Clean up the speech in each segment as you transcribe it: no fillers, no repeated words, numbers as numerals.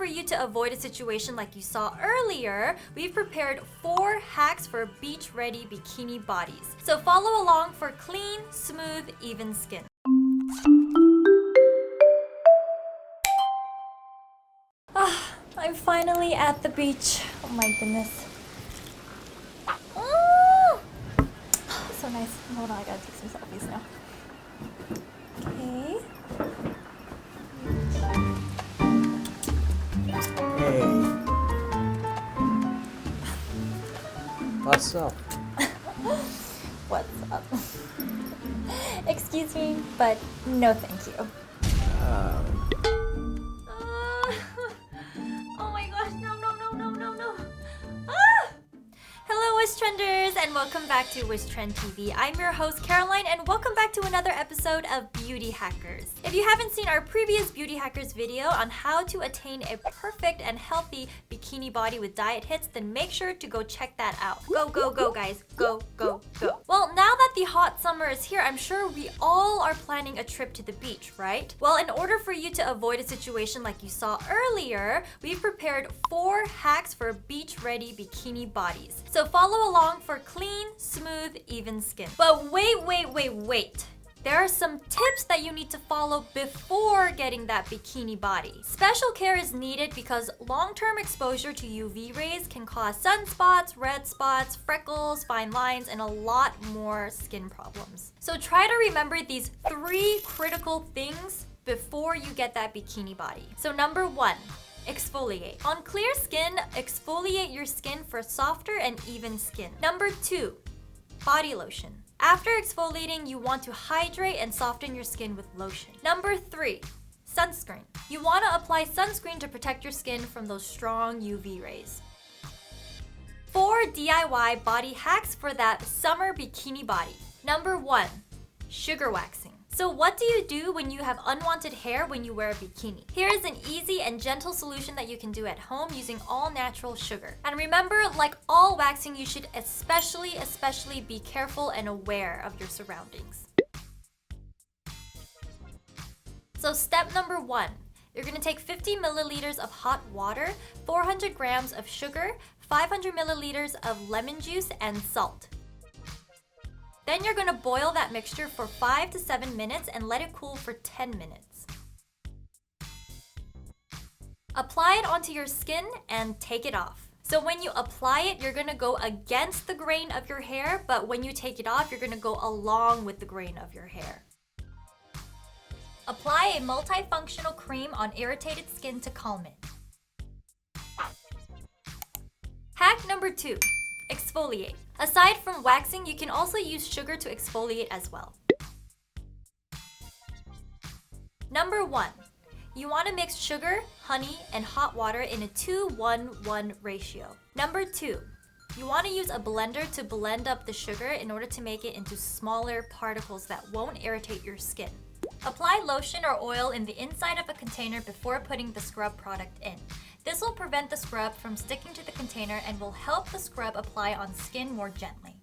for you to avoid a situation like you saw earlier, we've prepared 4 hacks for beach-ready bikini bodies. So follow along for clean, smooth, even skin. I'm finally at the beach. Oh my goodness. So nice. Hold on, I gotta take some selfies now. Okay. Hey. What's up? What's up? Excuse me, but no thank you. Oh my gosh, no. Hello Wishtrenders and welcome back to Wishtrend TV. I'm your host Caroline and welcome back to another episode of Beauty Hackers. If you haven't seen our previous Beauty Hackers video on how to attain a perfect and healthy bikini body with diet hits, then make sure to go check that out. Go guys, go. Well, now that the hot summer is here, I'm sure we all are planning a trip to the beach, right? Well, in order for you to avoid a situation like you saw earlier, we've prepared 4 hacks for beach-ready bikini bodies. So follow along for clean, smooth, even skin. But wait. There are some tips that you need to follow before getting that bikini body. Special care is needed because long-term exposure to UV rays can cause sunspots, red spots, freckles, fine lines, and a lot more skin problems. So try to remember these 3 critical things before you get that bikini body. So number 1, exfoliate. On clear skin, exfoliate your skin for softer and even skin. Number 2, body lotion. After exfoliating, you want to hydrate and soften your skin with lotion. Number 3, sunscreen. You want to apply sunscreen to protect your skin from those strong UV rays. 4 DIY body hacks for that summer bikini body. Number 1, sugar waxing. So what do you do when you have unwanted hair when you wear a bikini? Here is an easy and gentle solution that you can do at home using all natural sugar. And remember, like all waxing, you should especially be careful and aware of your surroundings. So step number 1, you're gonna take 50 milliliters of hot water, 400 grams of sugar, 500 milliliters of lemon juice, and salt. Then you're gonna boil that mixture for 5 to 7 minutes and let it cool for 10 minutes. Apply it onto your skin and take it off. So when you apply it, you're gonna go against the grain of your hair, but when you take it off, you're gonna go along with the grain of your hair. Apply a multifunctional cream on irritated skin to calm it. Hack number 2, exfoliate. Aside from waxing, you can also use sugar to exfoliate as well. Number 1, you want to mix sugar, honey, and hot water in a 2-1-1 ratio. Number 2, you want to use a blender to blend up the sugar in order to make it into smaller particles that won't irritate your skin. Apply lotion or oil in the inside of a container before putting the scrub product in. This will prevent the scrub from sticking to the container and will help the scrub apply on skin more gently.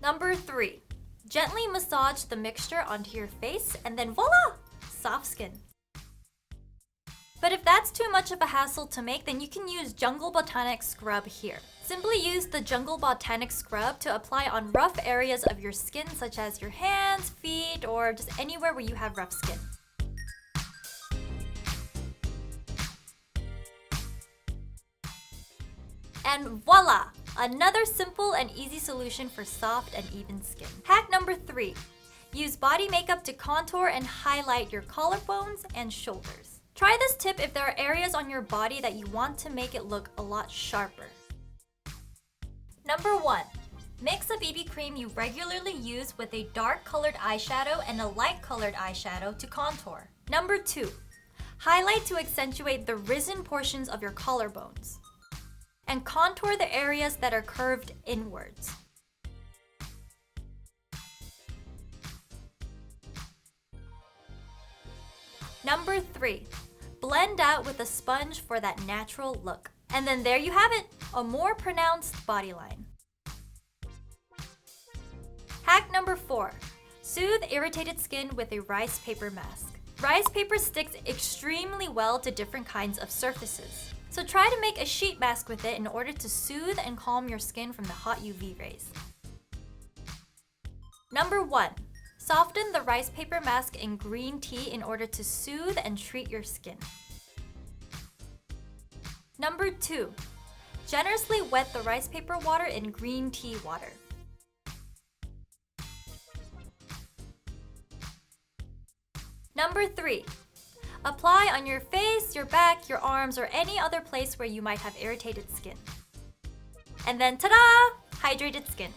Number 3, gently massage the mixture onto your face and then voila! Soft skin. But if that's too much of a hassle to make, then you can use Jungle Botanics scrub here. Simply use the Jungle Botanics scrub to apply on rough areas of your skin such as your hands, feet, or just anywhere where you have rough skin. And voila! Another simple and easy solution for soft and even skin. Hack number 3, use body makeup to contour and highlight your collarbones and shoulders. Try this tip if there are areas on your body that you want to make it look a lot sharper. Number 1, mix a BB cream you regularly use with a dark colored eyeshadow and a light colored eyeshadow to contour. Number 2, highlight to accentuate the risen portions of your collarbones. And contour the areas that are curved inwards. Number 3, blend out with a sponge for that natural look. And then there you have it, a more pronounced body line. Hack number 4, soothe irritated skin with a rice paper mask. Rice paper sticks extremely well to different kinds of surfaces. So try to make a sheet mask with it in order to soothe and calm your skin from the hot UV rays. Number 1. Soften the rice paper mask in green tea in order to soothe and treat your skin. Number 2. Generously wet the rice paper water in green tea water. Number 3. Apply on your face, your back, your arms, or any other place where you might have irritated skin. And then ta-da! Hydrated skin.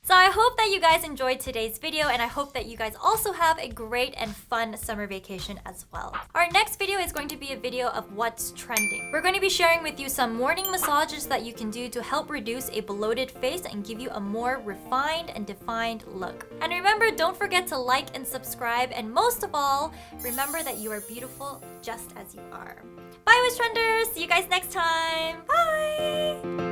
So I hope that you guys enjoyed today's video, and I hope that you guys also have a great and fun summer vacation as well. Our next video is going to be a video of what's trending. We're going to be sharing with you some morning massages that you can do to help reduce a bloated face and give you a more refined and defined look. And remember, don't forget to like and subscribe, and most of all, remember that you are beautiful just as you are. Bye, Wishtrenders! See you guys next time! Bye!